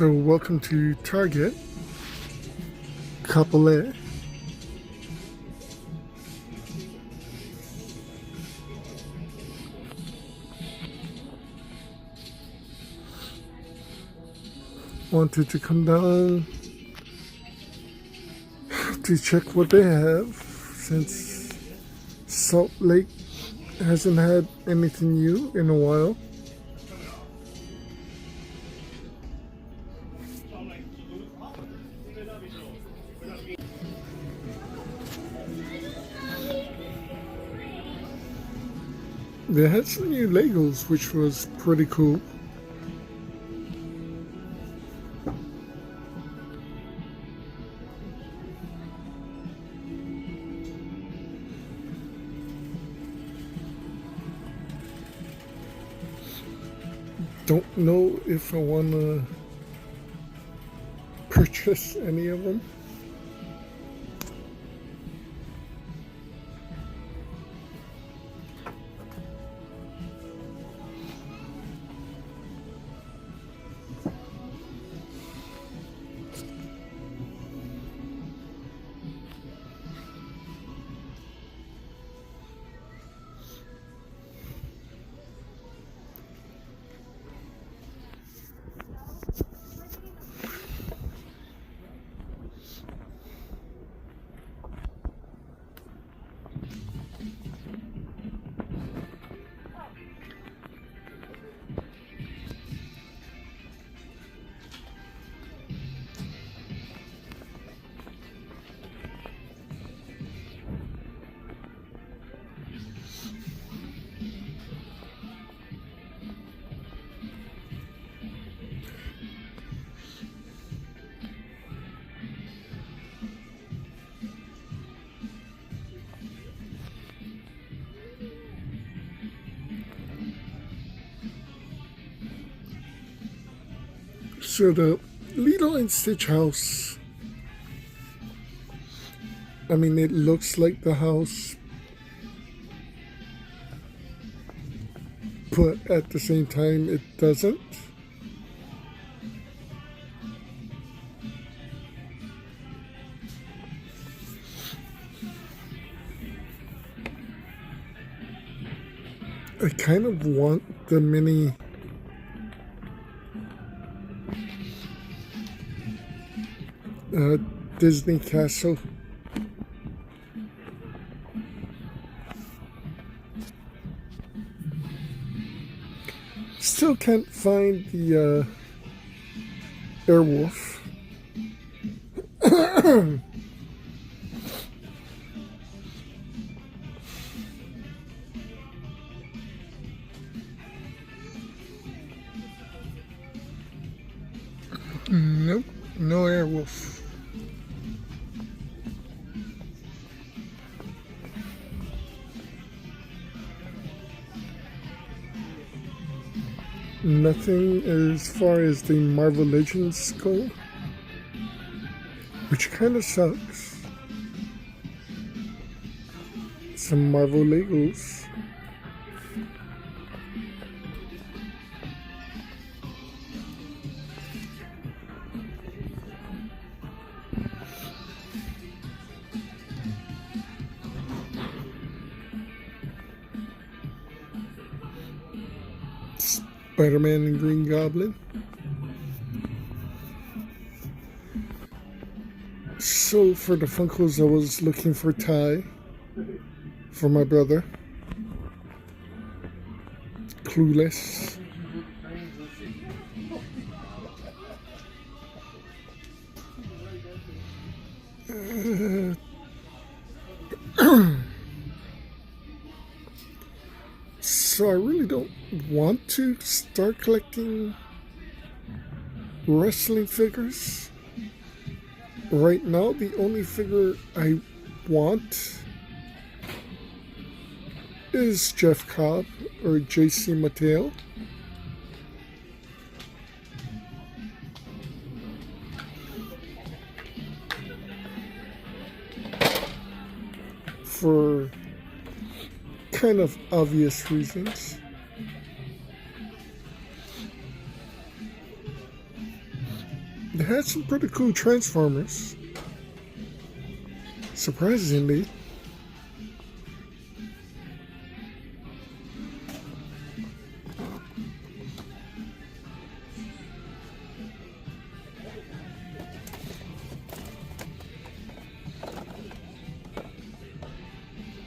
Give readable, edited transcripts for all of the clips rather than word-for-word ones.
So welcome to Target, Capole. Wanted to come down to check what they have since Salt Lake hasn't had anything new in a while. They had some new Legos, which was pretty cool. Don't know if I want to purchase any of them. So the Lilo and Stitch house, I mean, it looks like the house, but at the same time it doesn't. I kind of want the mini Disney castle. Still can't find the Airwolf. Nope, no Airwolf. Nothing as far as the Marvel Legends go, which kind of sucks. Some Marvel Legos. Spider-Man and Green Goblin. So for the Funkos, I was looking for Ty for my brother. Clueless. So I really don't want to start collecting wrestling figures. Right now, the only figure I want is Jeff Cobb or JC Mateo. For kind of obvious reasons. They had some pretty cool Transformers. Surprisingly.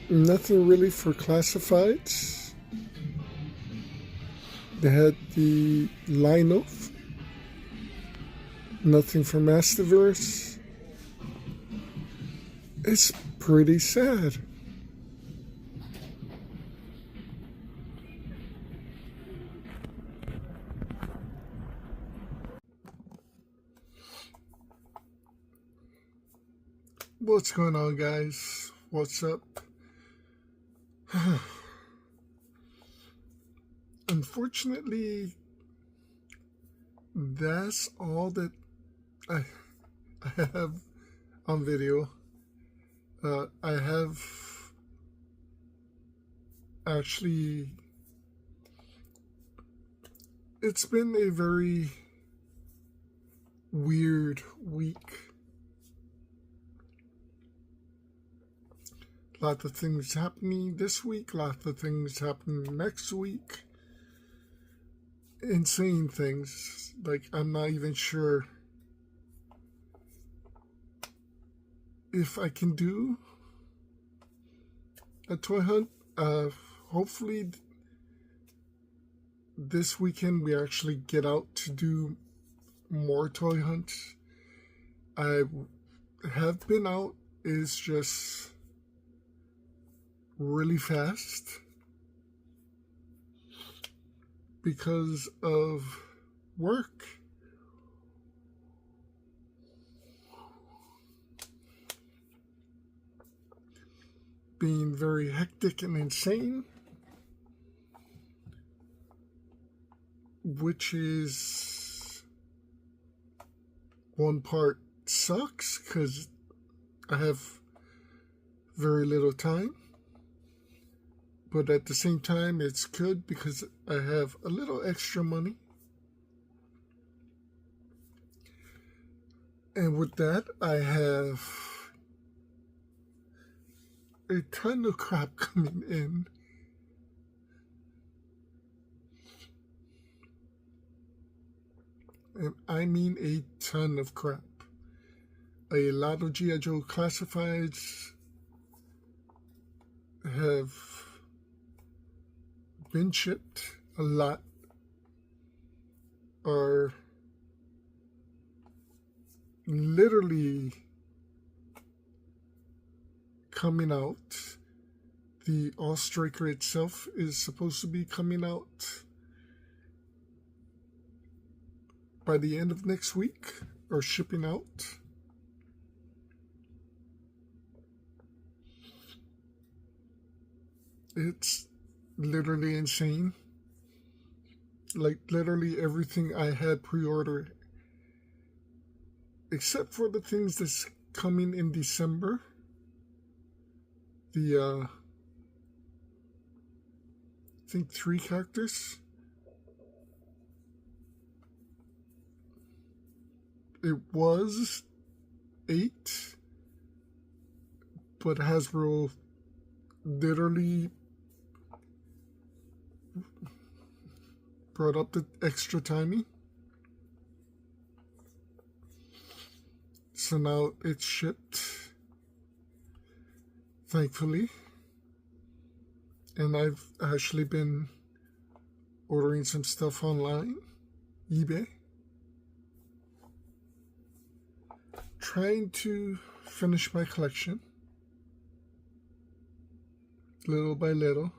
Nothing really for classifieds. They had the Line-Off. Nothing for Masterverse. It's pretty sad. What's going on, guys? What's up? Unfortunately, that's all that I have on video. I have actually, it's been a very weird week. Lots of things happening this week, lots of things happening next week. Insane things. Like, I'm not even sure if I can do a toy hunt. Hopefully this weekend we actually get out to do more toy hunts. I have been out, it's just really fast because of work. Being very hectic and insane, which is one part sucks because I have very little time, but at the same time it's good because I have a little extra money. And with that, I have a ton of crap coming in. And I mean a ton of crap. A lot of G.I. Joe classifieds have been shipped. A lot are literally coming out. The All-Striker itself is supposed to be coming out by the end of next week, or shipping out. It's literally insane. Like, literally everything I had pre-ordered, except for the things that's coming in December. The I think 3 characters. It was 8, but Hasbro literally brought up the extra timing. So now it's shipped, thankfully. And I've actually been ordering some stuff online, eBay. Trying to finish my collection, little by little.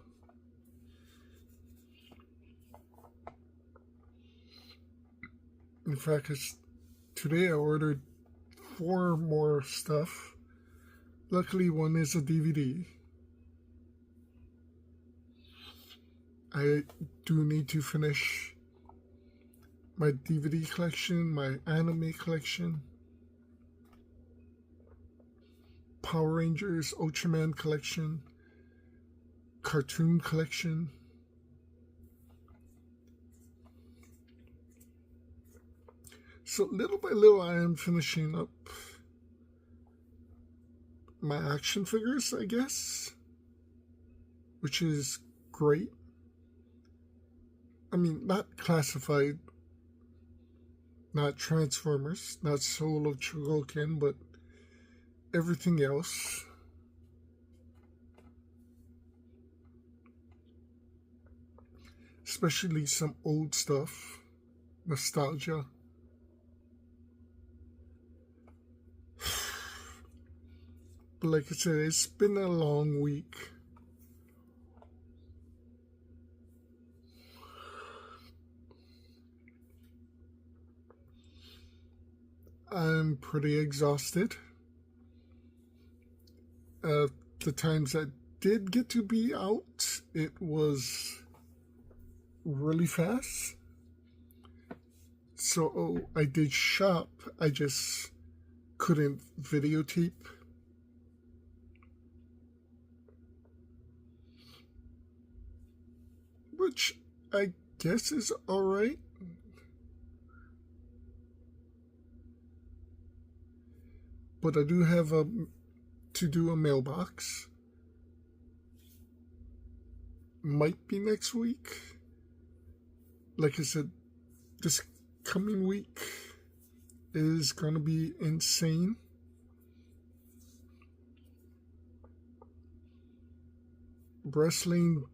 In fact, today I ordered 4 more stuff. Luckily, one is a DVD. I do need to finish my DVD collection, my anime collection, Power Rangers, Ultraman collection, cartoon collection. So little by little, I am finishing up my action figures, I guess, which is great. I mean, not classified, not Transformers, not Soul of Chogokin, but everything else. Especially some old stuff, nostalgia. But like I said, it's been a long week. I'm pretty exhausted. The times I did get to be out, it was really fast. So I did shop, I just couldn't videotape. Which I guess is alright. But I do have to do a mailbox. Might be next week. Like I said, this coming week is gonna be insane. Wrestling,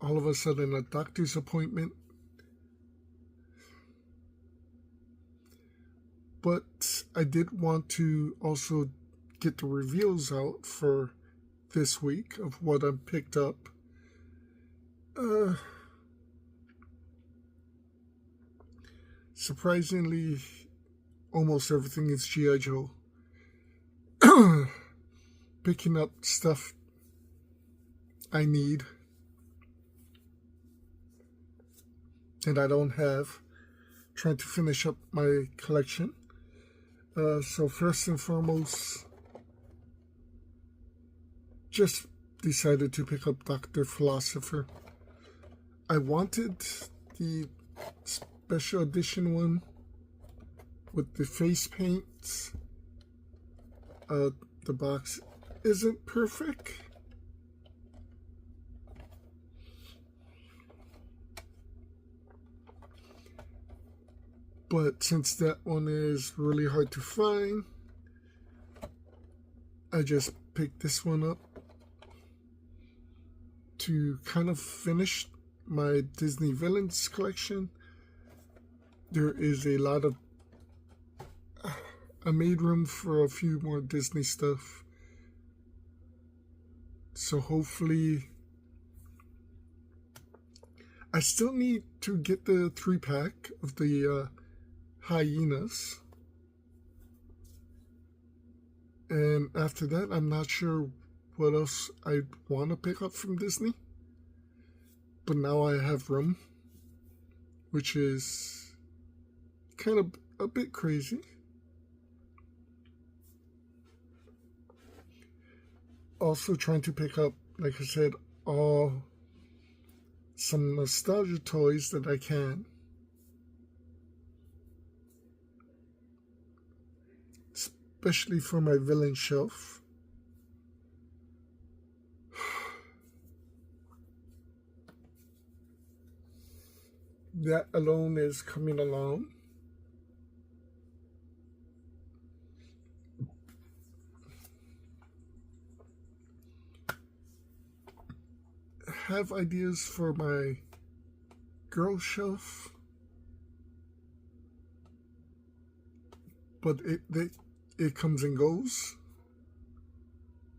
all of a sudden a doctor's appointment. But I did want to also get the reveals out for this week of what I picked up. Surprisingly, almost everything is G.I. Joe. Picking up stuff I need and I don't have. Trying to finish up my collection. So first and foremost, just decided to pick up Dr. Philosopher. I wanted the special edition one with the face paints. The box isn't perfect. But since that one is really hard to find, I just picked this one up to kind of finish my Disney Villains collection. There is a lot of... I made room for a few more Disney stuff. So hopefully... I still need to get the 3-pack of the Hyenas. And after that, I'm not sure what else I'd want to pick up from Disney. But now I have room, which is kind of a bit crazy. Also trying to pick up, like I said, some nostalgia toys that I can. Especially for my villain shelf. That alone is coming along. Have ideas for my girl shelf, but it comes and goes,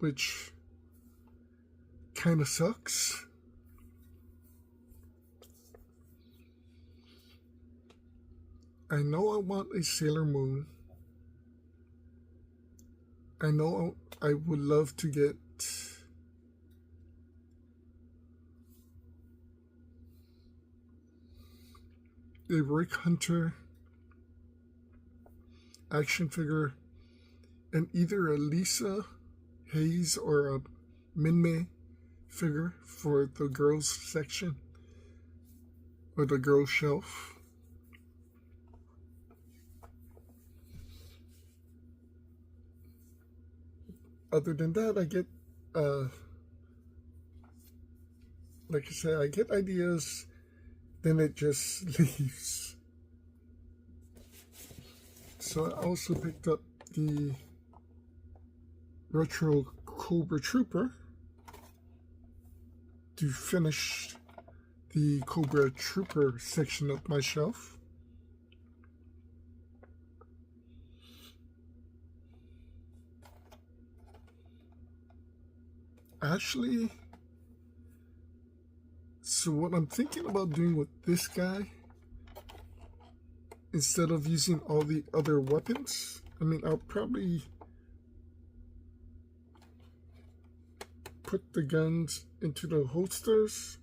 which kind of sucks. I know I want a Sailor Moon. I know I would love to get a Rick Hunter action figure and either a Lisa Hayes or a Minmay figure for the girls section or the girls shelf. other than that, I get, like I said, I get ideas, then it just leaves. So I also picked up the Retro Cobra Trooper to finish the Cobra Trooper section of my shelf. Actually, so what I'm thinking about doing with this guy, instead of using all the other weapons, I mean, I'll probably put the guns into the holsters,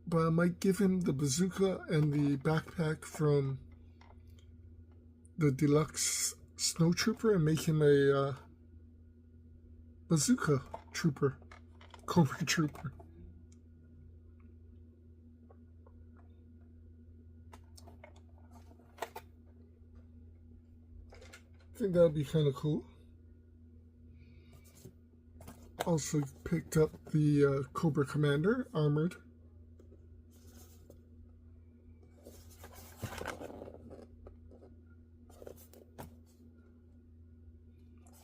but I might give him the bazooka and the backpack from the deluxe snow trooper and make him a bazooka trooper, Cobra Trooper. I think that would be kind of cool. Also picked up the Cobra Commander armored.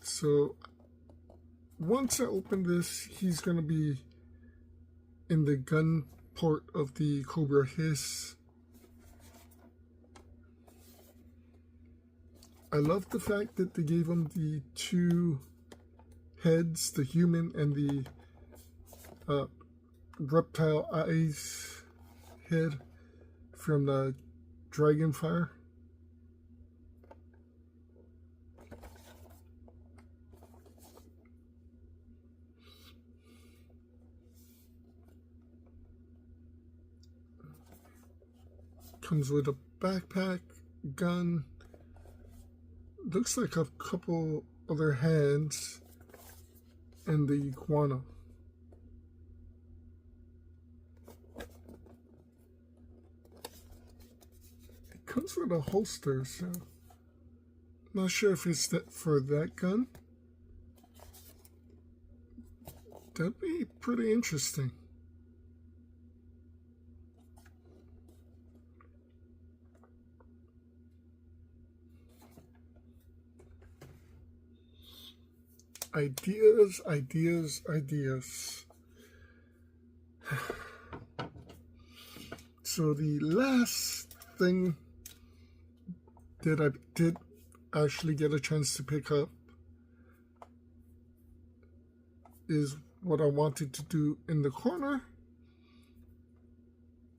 So once I open this, he's going to be in the gun port of the Cobra Hiss. I love the fact that they gave him the two heads, the human and the reptile eyes head from the Dragonfire. Comes with a backpack, gun, looks like a couple other hands, and the iguana. It comes with a holster, so not sure if it's that for that gun. That'd be pretty interesting. Ideas, ideas, ideas. So the last thing that I did actually get a chance to pick up is what I wanted to do in the corner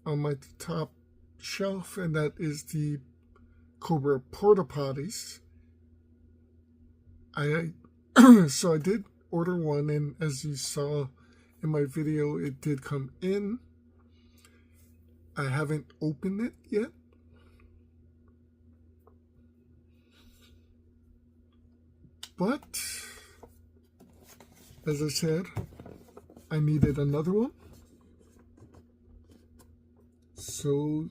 on my top shelf, and that is the Cobra Porta Potties. So I did order one, and as you saw in my video, it did come in. I haven't opened it yet. But, as I said, I needed another one. So,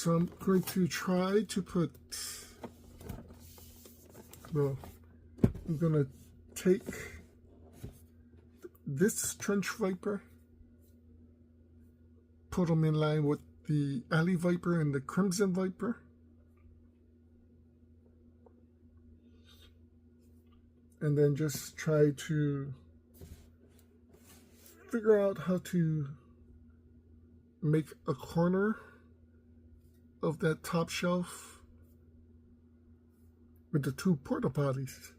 I'm going to try to put, well, I'm going to take this Trench Viper, put them in line with the Alley Viper and the Crimson Viper. And then just try to figure out how to make a corner of that top shelf with the two porta potties.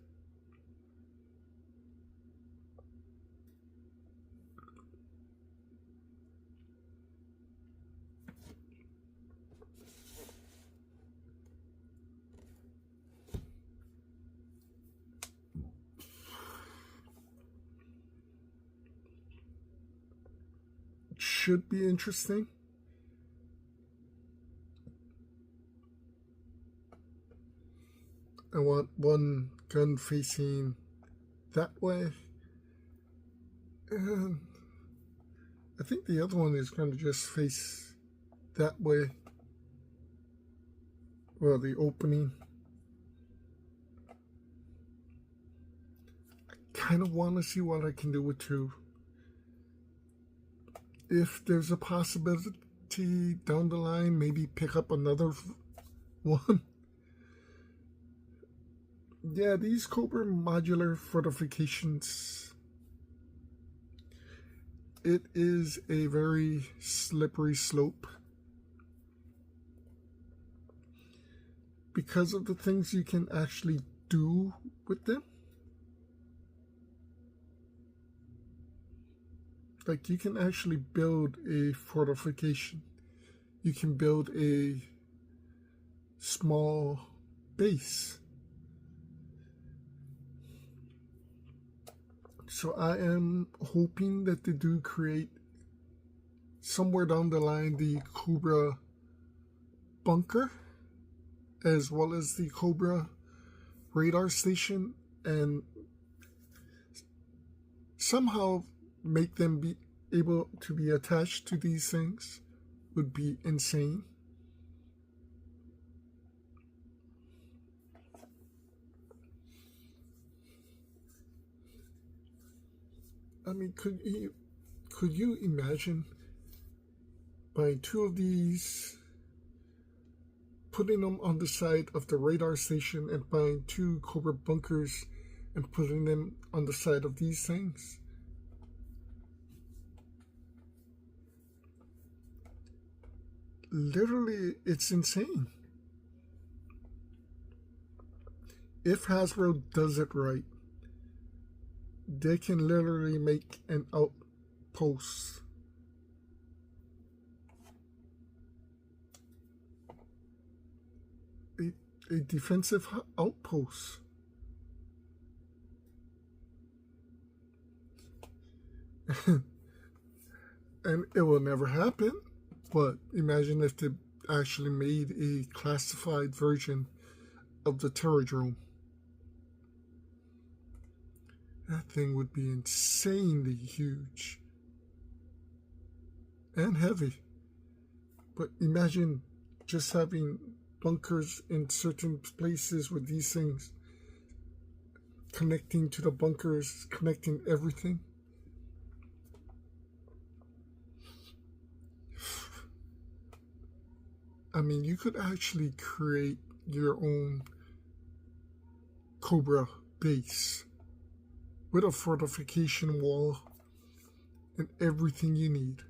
Should be interesting. I want one gun facing that way, and I think the other one is going to just face that way well, the opening. I kind of want to see what I can do with two. If there's a possibility down the line, maybe pick up another one. Yeah, these Cobra modular fortifications, it is a very slippery slope because of the things you can actually do with them. Like, you can actually build a fortification. You can build a small base. So I am hoping that they do create somewhere down the line the Cobra bunker, as well as the Cobra radar station, and somehow make them be able to be attached to these things. Would be insane. I mean, could you imagine buying two of these, putting them on the side of the radar station, and buying two Cobra bunkers and putting them on the side of these things? Literally, it's insane. If Hasbro does it right, they can literally make an outpost. A defensive outpost. And it will never happen, but imagine if they actually made a classified version of the Terradrome. That thing would be insanely huge and heavy. But imagine just having bunkers in certain places with these things, connecting to the bunkers, connecting everything. I mean, you could actually create your own Cobra base with a fortification wall and everything you need.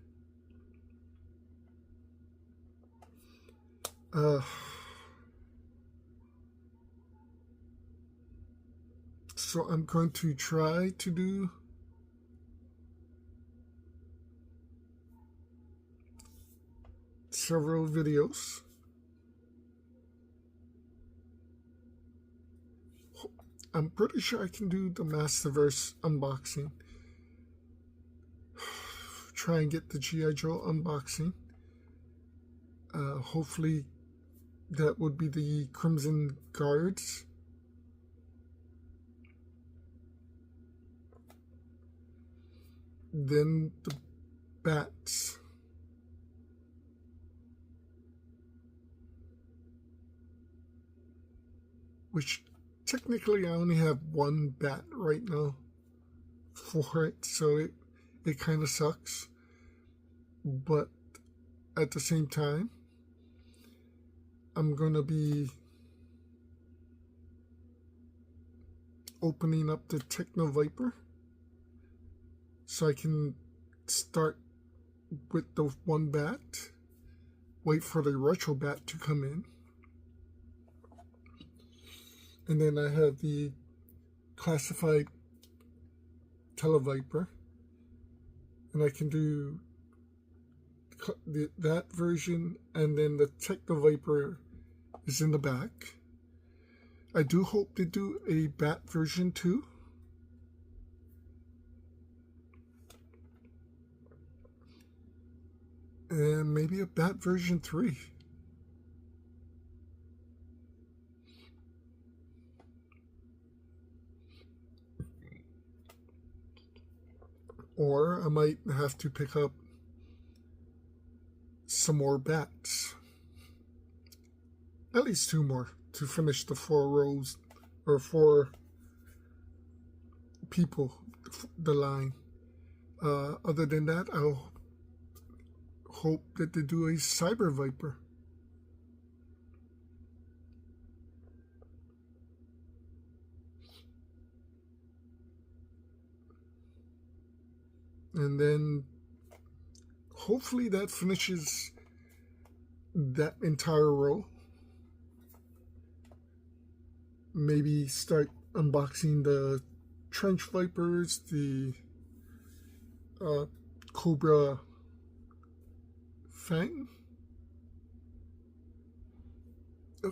So I'm going to try to do several videos. I'm pretty sure I can do the Masterverse unboxing. Try and get the G.I. Joe unboxing. Hopefully that would be the Crimson Guards. Then the bats. Which technically I only have one bat right now for it, so it kind of sucks. But at the same time, I'm going to be opening up the Techno Viper so I can start with the one bat, wait for the Retro Bat to come in, and then I have the classified Televiper, and I can do that version, and then the Techno Viper is in the back. I do hope they do a bat version too. And maybe a bat version 3. Or I might have to pick up some more bats. at least 2 more to finish the 4 rows or 4 people, the line. Other than that, I'll hope that they do a Cyber Viper. And then hopefully that finishes that entire row. Maybe start unboxing the Trench Vipers, the Cobra Fang,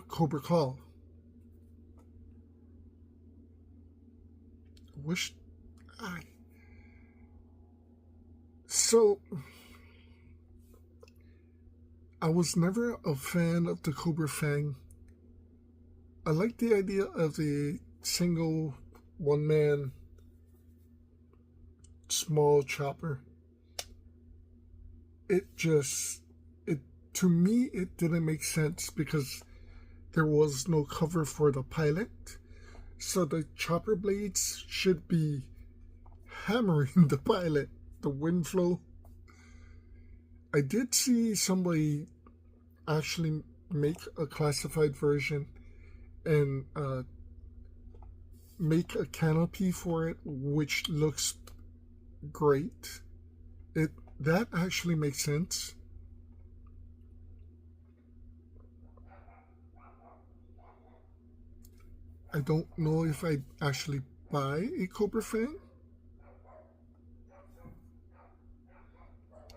Cobra Claw. So I was never a fan of the Cobra Fang. I like the idea of the single one-man small chopper. To me, it didn't make sense because there was no cover for the pilot. So the chopper blades should be hammering the pilot, the wind flow. I did see somebody actually make a classified version and make a canopy for it, which looks great. That actually makes sense. I don't know if I'd actually buy a Cobra Fang.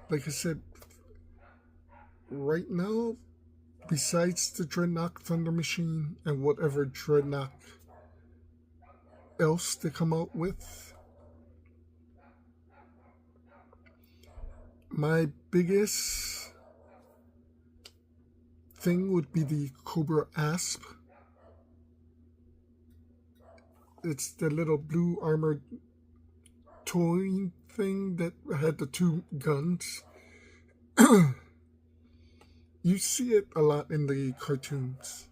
Like I said, right now, besides the Dreadnought Thunder Machine and whatever Dreadnought else they come out with, my biggest thing would be the Cobra Asp. It's the little blue armored towing thing that had the 2 guns. You see it a lot in the cartoons.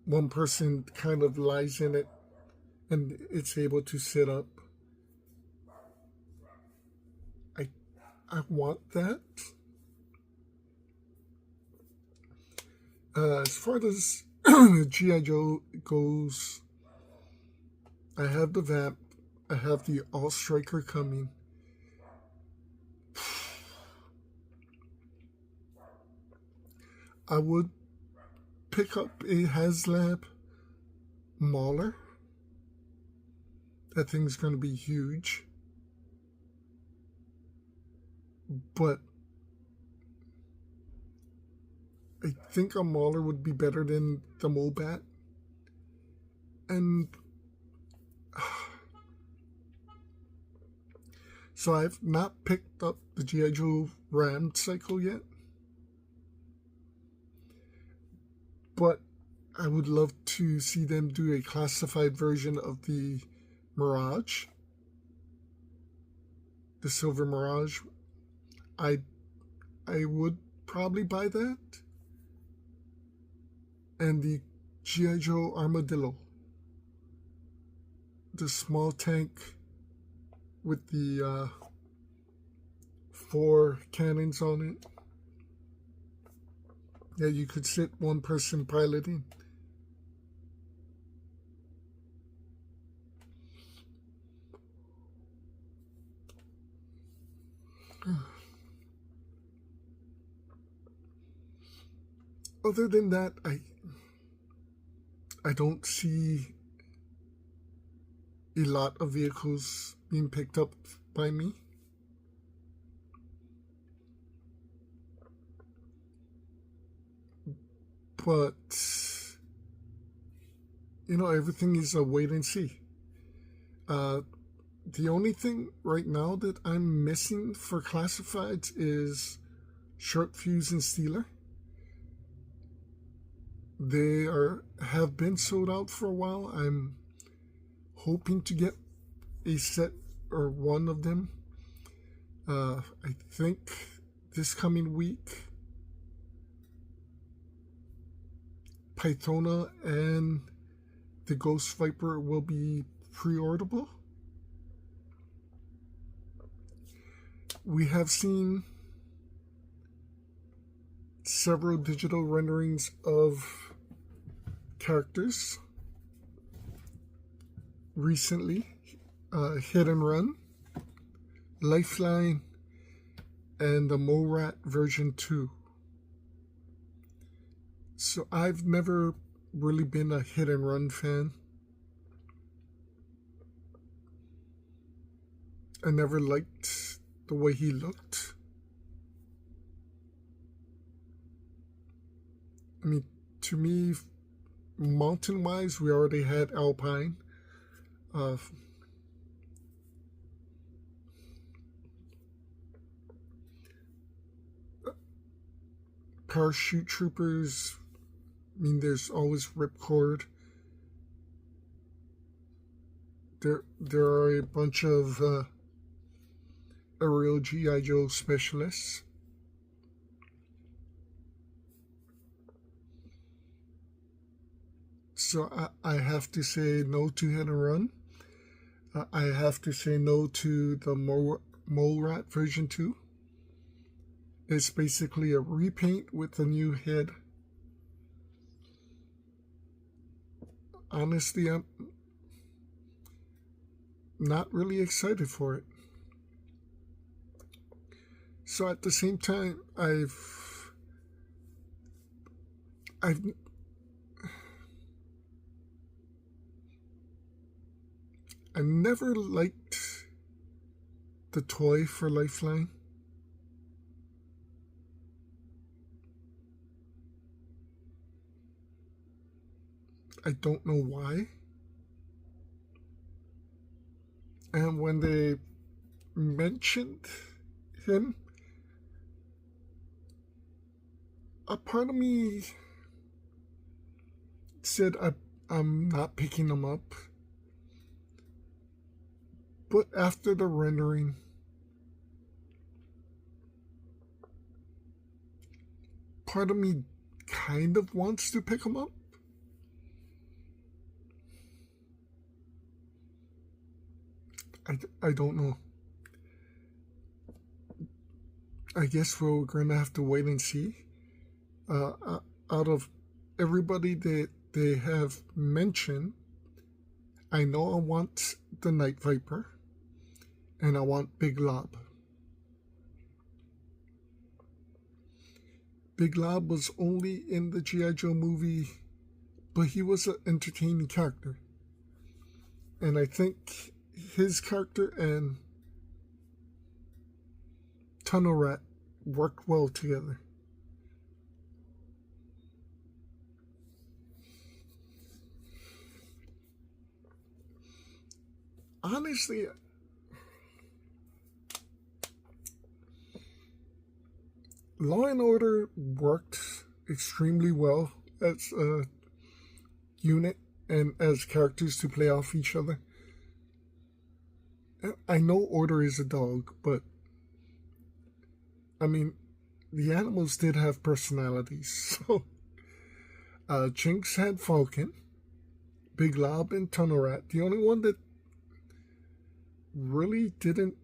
One person kind of lies in it and it's able to sit up. I want that. As far as G.I. Joe goes, I have the Vamp. I have the All Striker coming. I would pick up a HasLab Mauler. That thing's going to be huge. But I think a Mauler would be better than the Mobat. And so I've not picked up the G.I. Joe Ram Cycle yet. But I would love to see them do a classified version of the Mirage. The Silver Mirage. I would probably buy that. And the G.I. Joe Armadillo. The small tank with the 4 cannons on it. Yeah, you could sit one person piloting. Other than that, I don't see a lot of vehicles being picked up by me. But, everything is a wait and see. The only thing right now that I'm missing for classifieds is Short Fuse and Steeler. They have been sold out for a while. I'm hoping to get a set or one of them. I think this coming week. Pythona and the Ghost Viper will be pre-orderable. We have seen several digital renderings of characters recently. Hit and Run, Lifeline, and the Mole Rat version 2. So I've never really been a Hit and Run fan. I never liked the way he looked. I mean, to me, mountain-wise, we already had Alpine. Parachute Troopers, I mean, there's always Ripcord. There are a bunch of aerial G.I. Joe specialists. So I have to say no to Hit and Run. I have to say no to the Mole Rat version 2. It's basically a repaint with a new head. Honestly, I'm not really excited for it. So at the same time, I never liked the toy for Lifeline. I don't know why. And when they mentioned him, a part of me said I'm not picking him up. But after the rendering, part of me kind of wants to pick him up. I don't know. I guess we're going to have to wait and see. Out of everybody that they have mentioned, I know I want the Night Viper, and I want Big Lob. Big Lob was only in the G.I. Joe movie, but he was an entertaining character. And I think his character and Tunnel Rat worked well together. Honestly, Law and Order worked extremely well as a unit and as characters to play off each other. I know Order is a dog, but I mean, the animals did have personalities. So, Jinx had Falcon, Big Lob, and Tunnel Rat. The only one that really didn't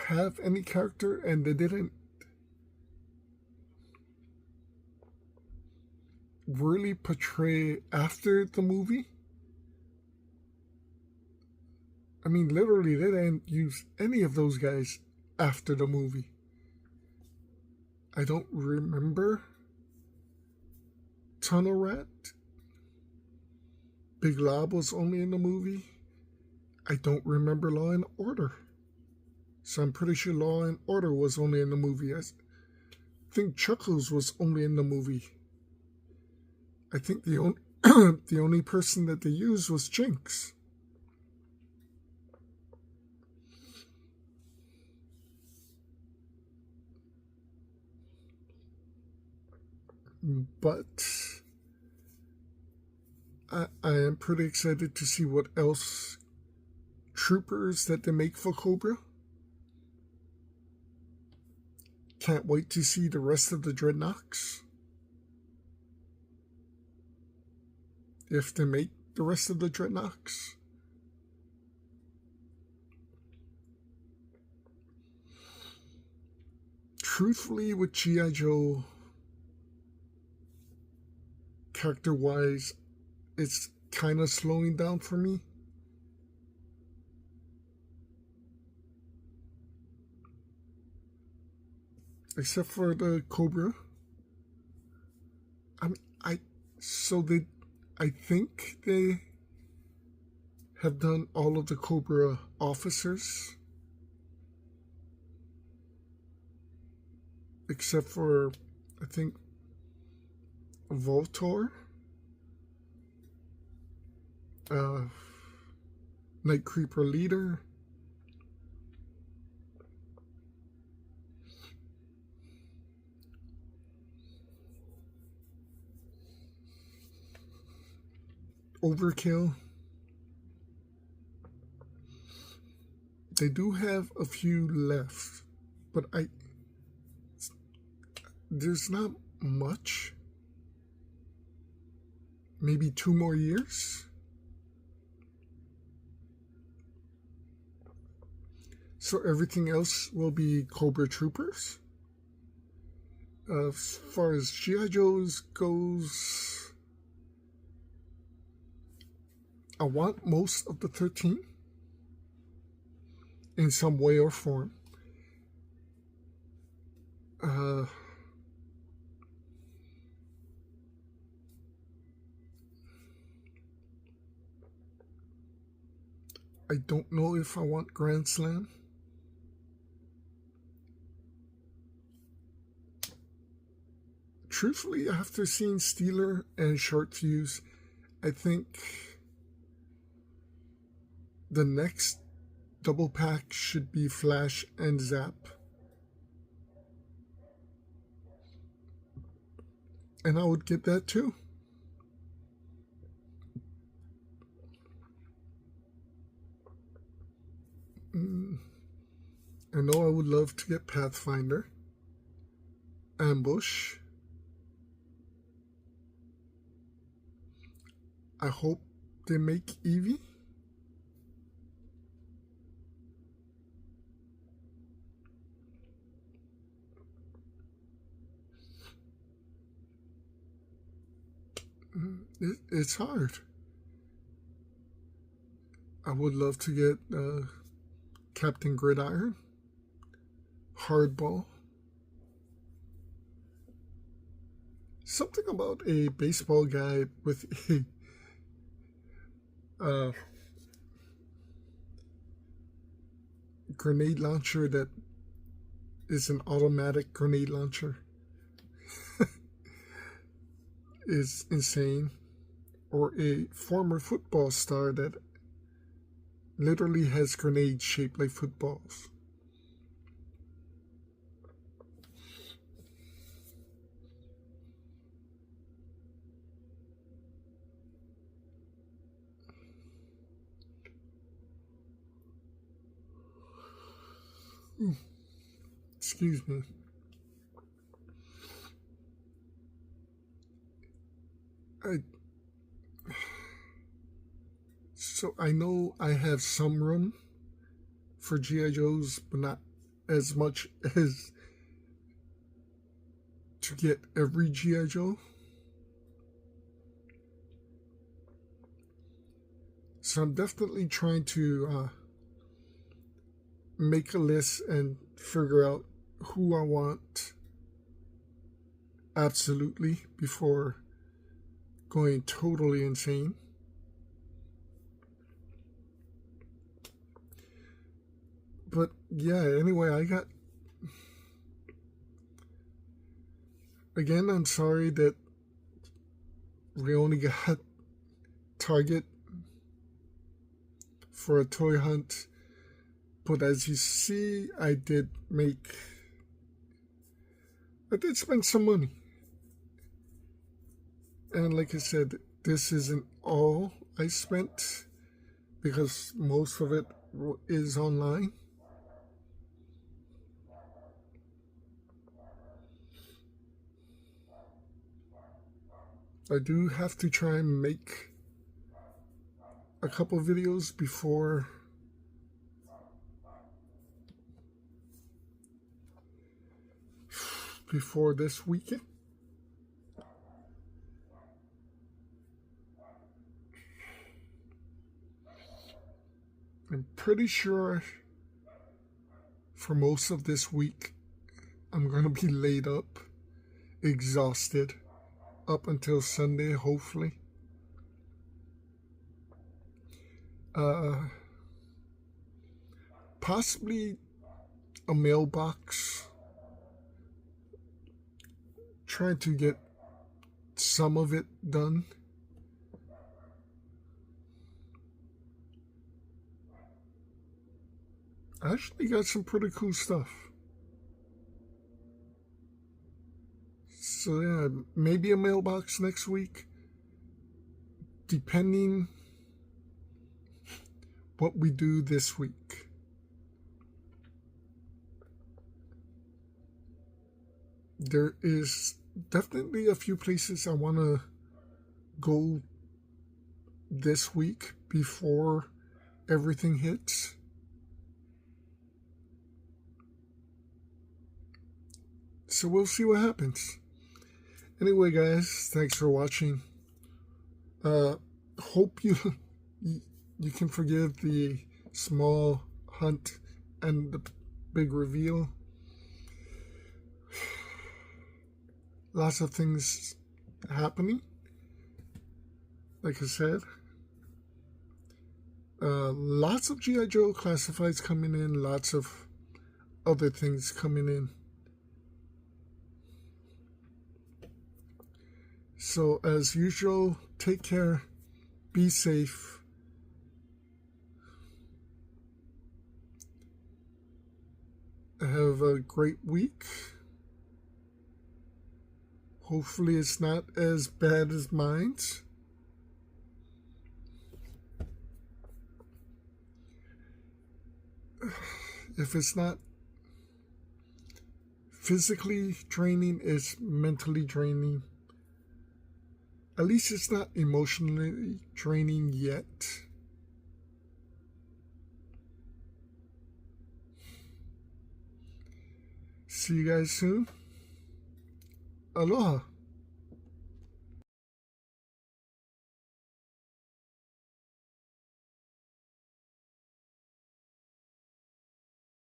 have any character and they didn't really portray after the movie. I mean, literally, they didn't use any of those guys after the movie. I don't remember Tunnel Rat. Big Lob was only in the movie. I don't remember Law and Order. So I'm pretty sure Law and Order was only in the movie. I think Chuckles was only in the movie. I think the only person that they used was Jinx. But I am pretty excited to see what else troopers that they make for Cobra. Can't wait to see the rest of the Dreadnoks. if they make the rest of the Dreadnoks. Truthfully, with G.I. Joe, character-wise, it's kind of slowing down for me. Except for the Cobra. I think they have done all of the Cobra officers. Except for, I think, Voltor, Night Creeper Leader, Overkill. They do have a few left, but there's not much. Maybe 2 more years. So everything else will be Cobra Troopers. As far as G.I. Joe's goes, I want most of the 13 in some way or form. I don't know if I want Grand Slam. Truthfully, after seeing Steeler and Short Fuse, I think the next double pack should be Flash and Zap. And I would get that too. I know I would love to get Pathfinder, Ambush. I hope they make Eevee. It's hard. I would love to get Captain Gridiron, Hardball. Something about a baseball guy with a grenade launcher that is an automatic grenade launcher is insane. Or a former football star that literally has grenades shaped like footballs. Excuse me. So I know I have some room for G.I. Joes, but not as much as to get every G.I. Joe. So I'm definitely trying to make a list and figure out who I want absolutely before going totally insane. But yeah, anyway, again, I'm sorry that we only got Target for a toy hunt. But as you see, I did spend some money. And like I said, this isn't all I spent because most of it is online. I do have to try and make a couple videos before this weekend. I'm pretty sure for most of this week I'm going to be laid up, exhausted, up until Sunday, hopefully. Possibly a mailbox. Trying to get some of it done. I actually got some pretty cool stuff. So yeah, maybe a mailbox next week, depending what we do this week. There is definitely a few places I want to go this week before everything hits. So we'll see what happens. Anyway, guys, thanks for watching. Hope you can forgive the small hunt and the big reveal. Lots of things happening. Like I said, lots of G.I. Joe classifieds coming in, lots of other things coming in. So as usual, take care, be safe. Have a great week. Hopefully it's not as bad as mine. If it's not physically draining, it's mentally draining. At least it's not emotionally draining yet. See you guys soon. Aloha.